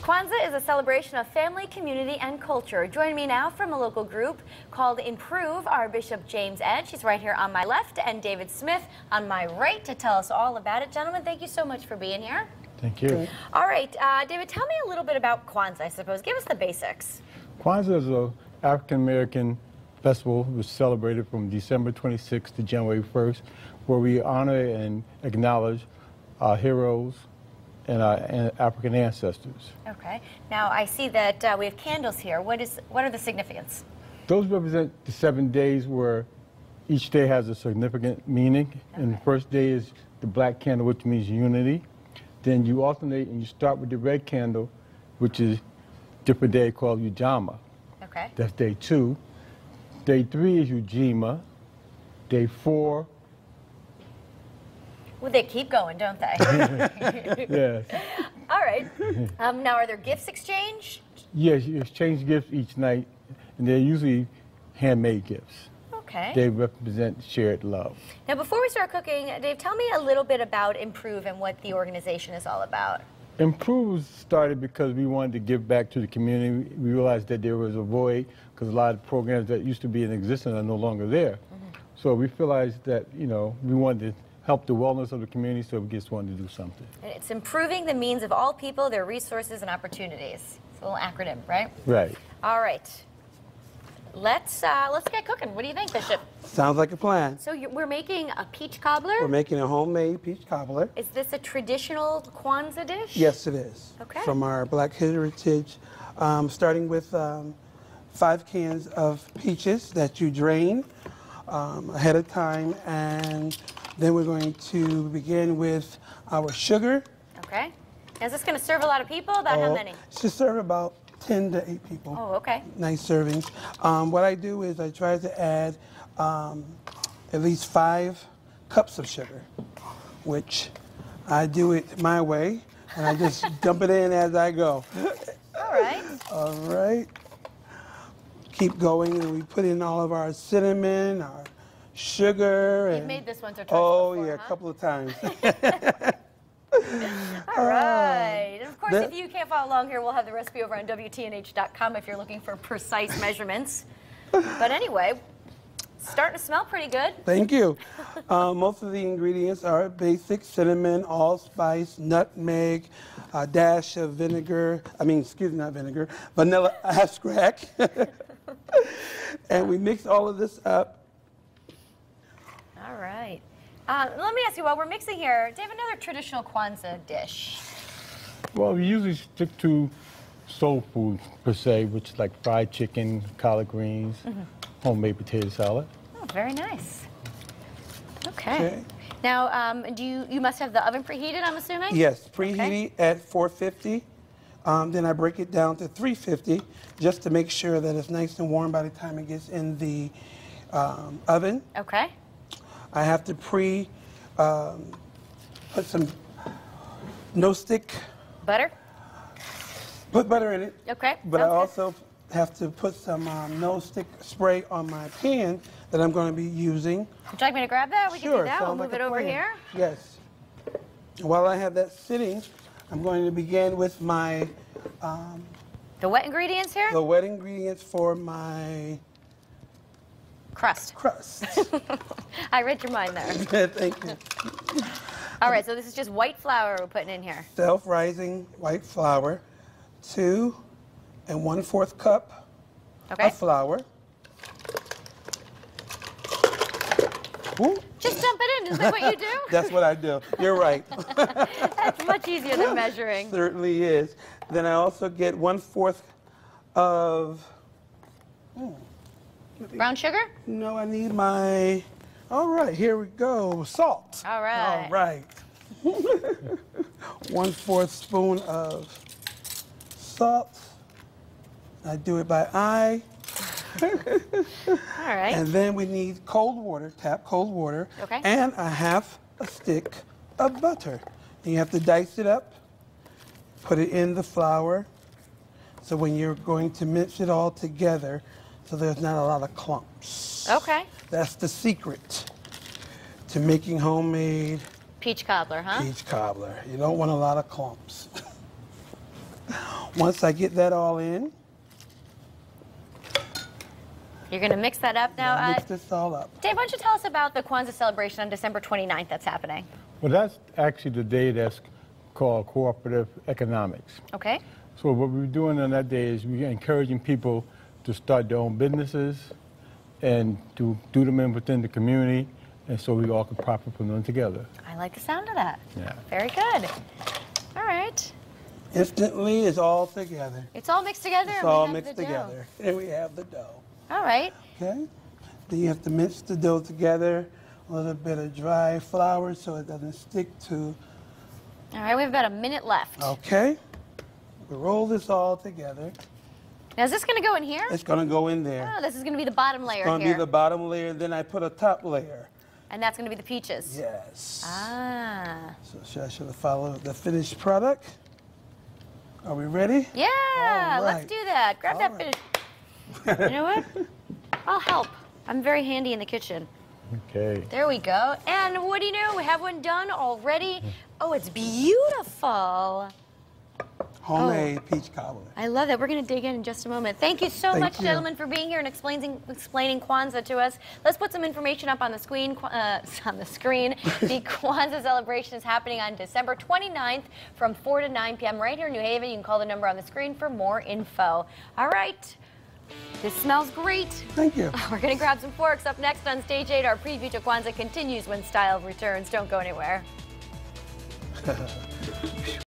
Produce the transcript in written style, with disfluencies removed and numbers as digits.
Kwanzaa is a celebration of family, community, and culture. Join me now from a local group called I.M.P.R.O.V.E, our Bishop James Ed. She's right here on my left, and David Smith on my right to tell us all about it. Gentlemen, thank you so much for being here. Thank you. All right, David, tell me a little bit about Kwanzaa, I suppose. Give us the basics. Kwanzaa is an African-American festival which is celebrated from December 26th to January 1st, where we honor and acknowledge our heroes and our African ancestors. Okay. Now, I see that we have candles here. What are the significance? Those represent the 7 days where each day has a significant meaning. Okay. And the first day is the black candle, which means unity. Then you alternate and you start with the red candle, which is a different day called Ujama. Okay. That's day 2. Day 3 is Ujima. Day 4. Well, they keep going, don't they? Yes. All right. Now, are there gifts exchanged? Yes, you exchange gifts each night, and they're usually handmade gifts. Okay. They represent shared love. Now, before we start cooking, Dave, tell me a little bit about I.M.P.R.O.V.E and what the organization is all about. I.M.P.R.O.V.E started because we wanted to give back to the community. We realized that there was a void because a lot of programs that used to be in existence are no longer there. Mm-hmm. So we realized that, you know, we wanted to help the wellness of the community, so we just wanted to do something. It's improving the means of all people, their resources and opportunities. It's a little acronym, right? Right. All right. Let's get cooking. What do you think, Bishop? Sounds like a plan. So we're making a peach cobbler? We're making a homemade peach cobbler. Is this a traditional Kwanzaa dish? Yes, it is. Okay. From our Black heritage, starting with 5 cans of peaches that you drain ahead of time, and then we're going to begin with our sugar. Okay. Is this going to serve a lot of people? About how many? It should serve about 10 to 8 people. Oh, okay. Nice servings. What I do is I try to add at least 5 cups of sugar, which I do it my way, and I just dump it in as I go. All right. All right. Keep going, and we put in all of our cinnamon, our sugar. You've made this once or twice before, yeah, a couple of times. All right. And of course, if you can't follow along here, we'll have the recipe over on WTNH.com if you're looking for precise measurements. But anyway, starting to smell pretty good. Thank you. Most of the ingredients are basic: cinnamon, allspice, nutmeg, a dash of vinegar. Not vinegar, vanilla extract. And we mix all of this up. All right. Let me ask you, while we're mixing here, do you have another traditional Kwanzaa dish? Well, we usually stick to soul food, per se, which is like fried chicken, collard greens, homemade potato salad. Oh, very nice. Okay. Now, you must have the oven preheated, I'm assuming? Yes, preheated at 450. Then I break it down to 350 just to make sure that it's nice and warm by the time it gets in the oven. Okay. I have to put some no-stick butter. Put butter in it. Okay. But I also have to put some no-stick spray on my pan that I'm going to be using. Would you like me to grab that? We can do that. We'll move it over here. Yes. While I have that sitting, I'm going to begin with my the wet ingredients here? The wet ingredients for my crust. I read your mind there. Thank you. All right, so this is just white flour we're putting in here. Self-rising white flour, 2 1/4 cup of flour. Ooh. Just dump it in. Is that what you do? That's what I do. You're right. That's much easier than measuring. Certainly is. Then I also get 1/4 of brown sugar? No, I need my. All right, here we go. Salt. All right. All right. 1/4 spoon of salt. I do it by eye. All right. And then we need cold water, tap cold water. Okay. And a 1/2 stick of butter. And you have to dice it up, put it in the flour. So when you're going to mix it all together, so there's not a lot of clumps. Okay. That's the secret to making homemade peach cobbler, huh? Peach cobbler. You don't want a lot of clumps. Once I get that all in, You're going to mix that up now. I'll mix this all up. Dave, why don't you tell us about the Kwanza celebration on December 29th that's happening? Well, that's actually the day that's called cooperative economics. Okay. So what we're doing on that day is we're encouraging people to start their own businesses and to do them in within the community, and so we all can profit from them together. I like the sound of that. Yeah. Very good. All right. Instantly, it's all together. It's all mixed together. It's and we all have mixed the dough. together. And we have the dough. All right. Okay? Then you have to mix the dough together, a little bit of dry flour so it doesn't stick to. All right, we have about a minute left. Okay? We roll this all together. Now, is this going to go in here? It's going to go in there. Oh, this is going to be the bottom layer It's going to here. be the bottom layer, then I put a top layer. And that's going to be the peaches. Yes. Ah. So I should have followed the finished product. Are we ready? Yeah, All let's right. do that. Grab All that right. finish. You know what? I'll help. I'm very handy in the kitchen. Okay. There we go. And what do you know? We have one done already. Oh, it's beautiful. Homemade peach cobbler. I love that. We're going to dig in just a moment. Thank you so Thank much, you. gentlemen, for being here and explaining Kwanzaa to us. Let's put some information up on the screen. The Kwanzaa celebration is happening on December 29th from 4 to 9 p.m. right here in New Haven. You can call the number on the screen for more info. All right. This smells great. Thank you. We're going to grab some forks. Up next on Stage 8, our preview to Kwanzaa continues when style returns. Don't go anywhere.